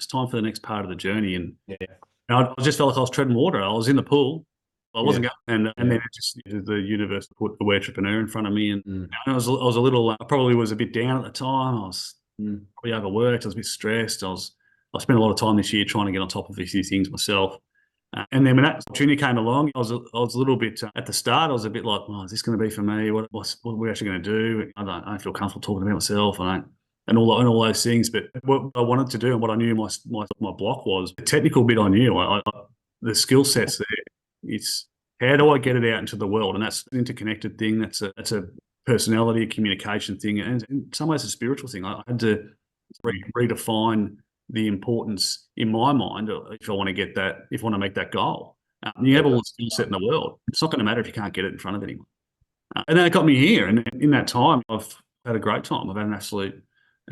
it's time for the next part of the journey. And Yeah. I just felt like I was treading water. I was in the pool. I Yeah. wasn't going, and Yeah. then it just the universe put the Entrepreneur in front of me, and Mm. I was a little, I probably was a bit down at the time. I was Mm. probably overworked. I was a bit stressed. I spent a lot of time this year trying to get on top of a few things myself. And then when that opportunity came along, I was a little bit at the start. I was a bit like, "Oh, is this going to be for me? What are we actually going to do? I don't feel comfortable talking about myself. I don't." And all those things. But what I wanted to do and what I knew my block was the technical bit. I knew the skill sets there. It's how do I get it out into the world, and that's an interconnected thing. That's a personality, a communication thing, and in some ways a spiritual thing. I had to redefine the importance in my mind if I want to get that, if I want to make that goal. You have all the skill set in the world. It's not going to matter if you can't get it in front of anyone. And then it got me here, and in that time, I've had a great time. I've had an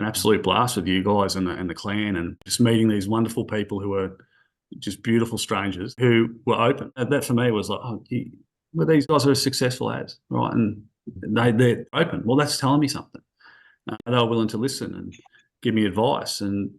absolute blast with you guys and the clan, and just meeting these wonderful people who are just beautiful strangers who were open. That for me was like, oh, well, these guys are as successful as, right? And they're open. Well, that's telling me something. They were willing to listen and give me advice and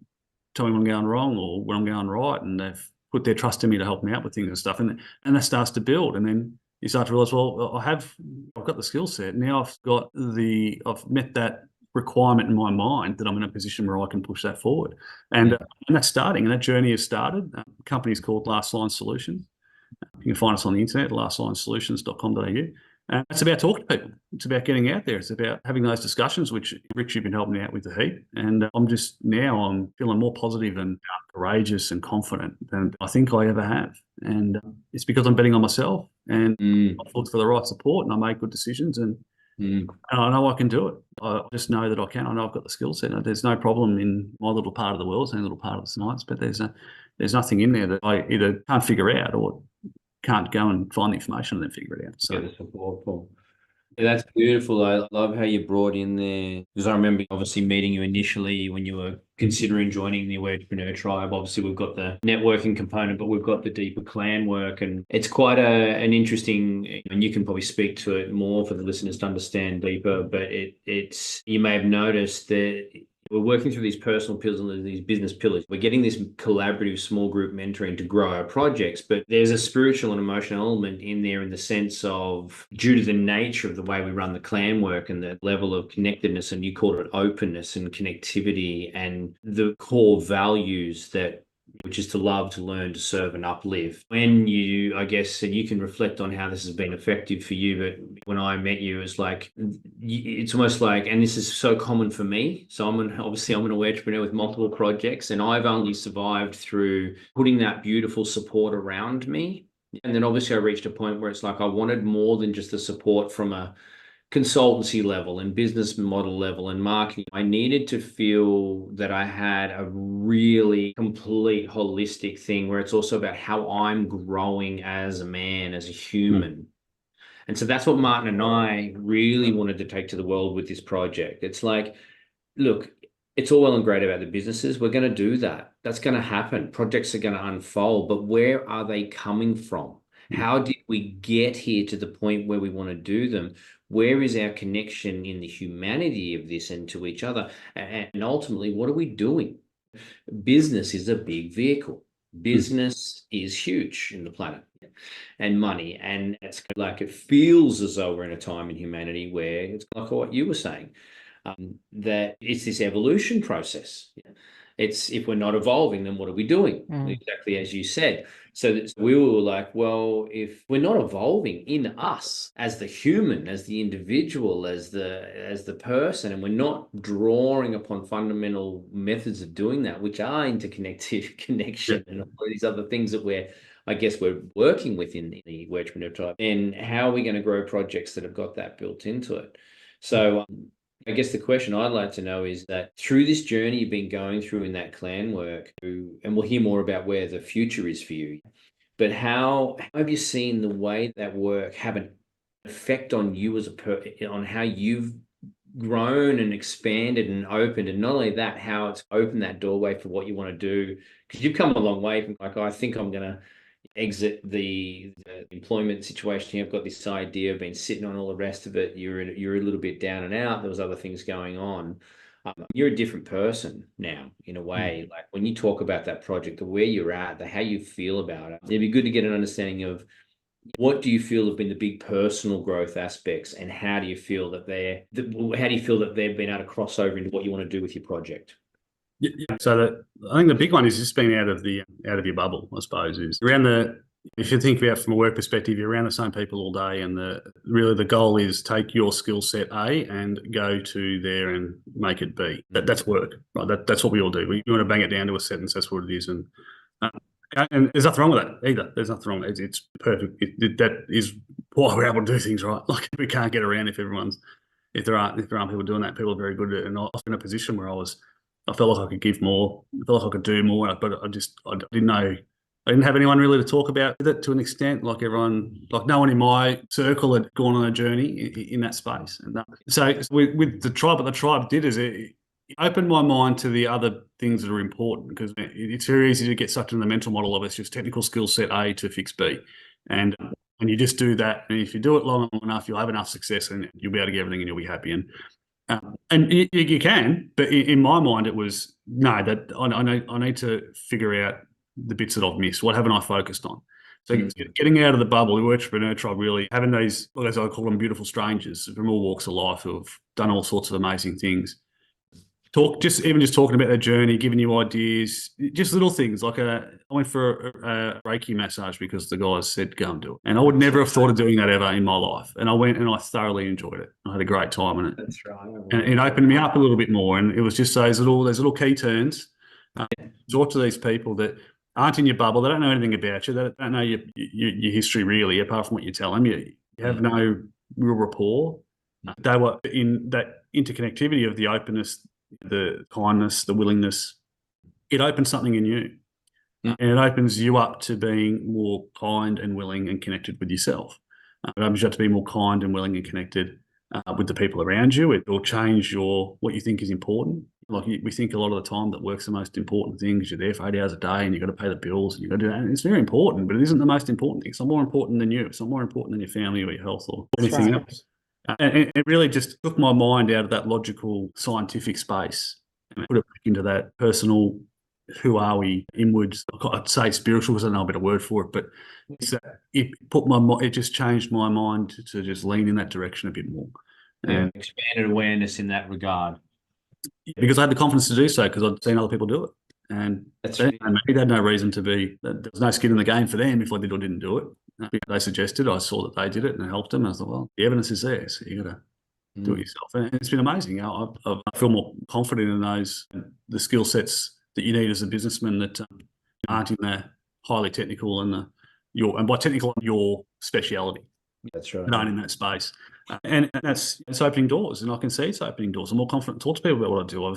tell me when I'm going wrong or when I'm going right. And they've put their trust in me to help me out with things and stuff. And that starts to build. And then you start to realize, well, I've got the skill set. Now I've met that requirement in my mind that I'm in a position where I can push that forward. And that's starting. And that journey has started. The company is called Last Line Solutions. You can find us on the internet, lastlinesolutions.com.au. And it's about talking to people. It's about getting out there. It's about having those discussions, which Rich, you've been helping me out with the heat. And I'm feeling more positive and courageous and confident than I think I ever have. And it's because I'm betting on myself and I've looked for the right support and I make good decisions and I know I can do it. I just know that I can. I know I've got the skill set. There's no problem in my little part of the world, it's a little part of the science, but there's nothing in there that I either can't figure out or can't go and find the information and then figure it out. So Get the support for. Yeah, that's beautiful. I love how you brought in there because I remember obviously meeting you initially when you were considering joining the Entrepreneur Tribe. Obviously, we've got the networking component, but we've got the deeper clan work, and it's quite an interesting. And you can probably speak to it more for the listeners to understand deeper. But it's you may have noticed that we're working through these personal pillars and these business pillars. We're getting this collaborative small group mentoring to grow our projects, but there's a spiritual and emotional element in there in the sense of due to the nature of the way we run the clan work and the level of connectedness, and you called it openness and connectivity and the core values that which is to love, to learn, to serve, and uplift. When you, I guess, and you can reflect on how this has been effective for you, but when I met you, it's like, it's almost like, and this is so common for me. So obviously I'm an entrepreneur with multiple projects, and I've only survived through putting that beautiful support around me. And then obviously I reached a point where it's like I wanted more than just the support from a consultancy level and business model level and marketing. I needed to feel that I had a really complete holistic thing where it's also about how I'm growing as a man, as a human. And so that's what Martin and I really wanted to take to the world with this project. It's like, look, it's all well and great about the businesses. We're going to do that. That's going to happen. Projects are going to unfold, but where are they coming from? How did we get here to the point where we want to do them? Where is our connection in the humanity of this and to each other? And ultimately, what are we doing? Business is a big vehicle. Business is huge in the planet and money. And it's like it feels as though we're in a time in humanity where it's like what you were saying, that it's this evolution process. It's if we're not evolving, then what are we doing? Exactly as you said. So we were like, well, if we're not evolving in us as the human, as the individual, as the person, and we're not drawing upon fundamental methods of doing that, which are interconnected connection and all these other things that I guess we're working with in the Entrepreneurial Tribe, then how are we going to grow projects that have got that built into it? So I guess the question I'd like to know is that through this journey you've been going through in that clan work, and we'll hear more about where the future is for you, but how have you seen the way that work have an effect on you as on how you've grown and expanded and opened, and not only that, how it's opened that doorway for what you want to do? Because you've come a long way from like, I think I'm going to exit the employment situation. You've got this idea of being sitting on all the rest of it. You're a little bit down and out. There was other things going on. You're a different person now in a way. Like when you talk about that project, the where you're at, the how you feel about it, it'd be good to get an understanding of what do you feel have been the big personal growth aspects, and how do you feel that how do you feel that they've been able to cross over into what you want to do with your project? Yeah. So I think the big one is just being out of your bubble, I suppose, is around if you think about from a work perspective, you're around the same people all day, and really the goal is take your skill set A and go to there and make it B. That's work, right? That's what we all do. We want to bang it down to a sentence. That's what it is, uh, and there's nothing wrong with that either. There's nothing wrong. It's perfect. That is why we're able to do things right. Like we can't get around if there aren't people doing that. People are very good at it, and I was in a position where I felt like I could give more. I felt like I could do more, but I didn't know. I didn't have anyone really to talk about it to an extent. Like no one in my circle had gone on a journey in that space. And so with the tribe, what the tribe did is it opened my mind to the other things that are important, because it's very easy to get sucked in the mental model of it's just technical skill set A to fix B. And you just do that. And if you do it long enough, you'll have enough success and you'll be able to get everything and you'll be happy. And you can, but in my mind, it was no. That I need to figure out the bits that I've missed. What haven't I focused on? So getting out of the bubble, the entrepreneur tribe, really having those, as I call them, beautiful strangers from all walks of life who have done all sorts of amazing things. Just talking about their journey, giving you ideas, just little things like I went for a Reiki massage because the guys said go and do it, and I would never have thought of doing that ever in my life. And I went and I thoroughly enjoyed it. I had a great time in it. That's right. And it opened me up a little bit more, and it was just those little key turns. Talk to these people that aren't in your bubble. They don't know anything about you. They don't know your history really, apart from what you tell them. You have no real rapport. They were in that interconnectivity of the openness, the kindness, the willingness. It opens something in you, and it opens you up to being more kind and willing and connected with yourself. It opens you up to be more kind and willing and connected with the people around you. It will change what you think is important. Like we think a lot of the time that work's the most important thing because you're there for 8 hours a day and you've got to pay the bills and you've got to do that. And it's very important, but it isn't the most important thing. It's not more important than you. It's not more important than your family or your health or anything else. And it really just took my mind out of that logical scientific space and put it back into that personal, who are we, inwards. I'd say spiritual because I don't know a better word for it, but it just changed my mind to just lean in that direction a bit more. And expanded awareness in that regard. Because I had the confidence to do so because I'd seen other people do it. And they had no reason to be, there was no skin in the game for them if I did or didn't do it. They suggested, I saw that they did it and it helped them. And I thought, well, the evidence is there, so you got to do it yourself. And it's been amazing. I feel more confident in the skill sets that you need as a businessman that aren't in the highly technical and by technical, your speciality. That's right. Not in that space. And it's opening doors, and I can see it's opening doors. I'm more confident to talk to people about what I do.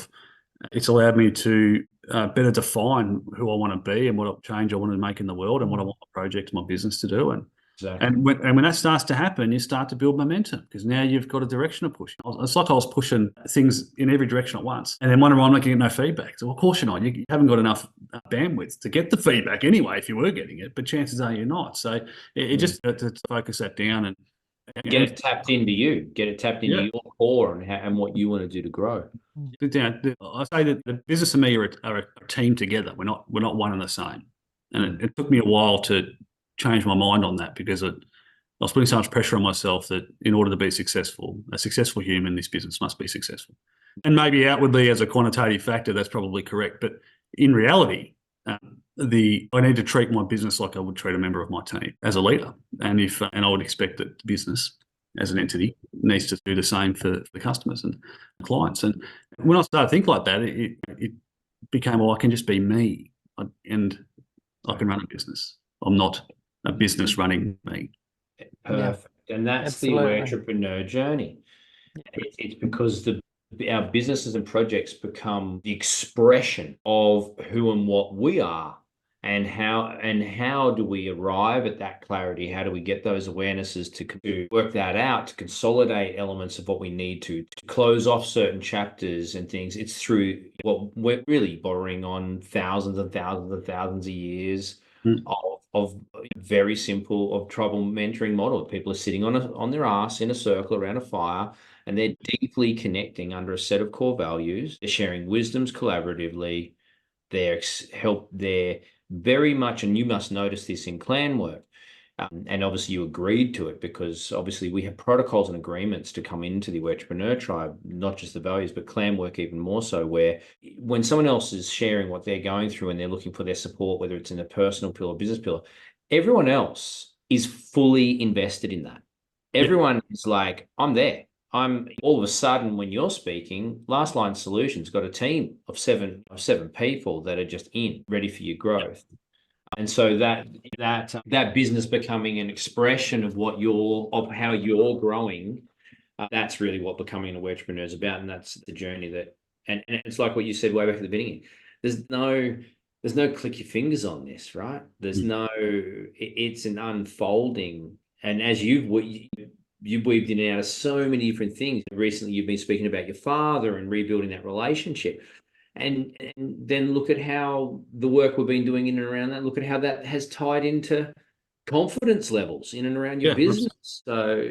It's allowed me to better define who I want to be and what change I want to make in the world and what I want my project, my business to do. And when that starts to happen, you start to build momentum because now you've got a direction to push. It's like I was pushing things in every direction at once, and then wondering why I'm not getting no feedback. So, of course you're not. You haven't got enough bandwidth to get the feedback anyway. If you were getting it, but chances are you're not. So it just to focus that down and get it tapped into you. Get it tapped into your core and what you want to do to grow. I say that the business and me are a team together. We're not one and the same. And it took me a while to change my mind on that because I was putting so much pressure on myself that in order to be successful, a successful human, this business must be successful. And maybe outwardly as a quantitative factor, that's probably correct. But in reality, I need to treat my business like I would treat a member of my team as a leader. And I would expect that the business as an entity needs to do the same for the customers and clients. And when I started to think like that, it became, well, I can just be me and I can run a business. I'm not a business running me. Perfect. And that's Absolutely. The entrepreneur journey. It's because our businesses and projects become the expression of who and what we are. And how do we arrive at that clarity? How do we get those awarenesses to work that out, to consolidate elements of what we need to close off certain chapters and things? It's through what we're really borrowing on thousands and thousands and thousands of years of very simple of tribal mentoring model. People are sitting on their ass in a circle around a fire, and they're deeply connecting under a set of core values. They're sharing wisdoms collaboratively. They're very much, and you must notice this in clan work. And obviously you agreed to it because obviously we have protocols and agreements to come into the Entrepreneur Tribe, not just the values, but clan work even more so, where when someone else is sharing what they're going through and they're looking for their support, whether it's in a personal pillar or business pillar, everyone else is fully invested in that. Everyone is like, I'm there. I'm all of a sudden when you're speaking, Last Line Solutions got a team of seven people that are just ready for your growth. And so that business becoming an expression of how you're growing, that's really what becoming an entrepreneur is about, and that's the journey and it's like what you said way back at the beginning. There's no click your fingers on this, right? It's an unfolding, and as you've weaved in and out of so many different things. Recently, you've been speaking about your father and rebuilding that relationship. And then look at how the work we've been doing in and around that, look at how that has tied into confidence levels in and around your business. So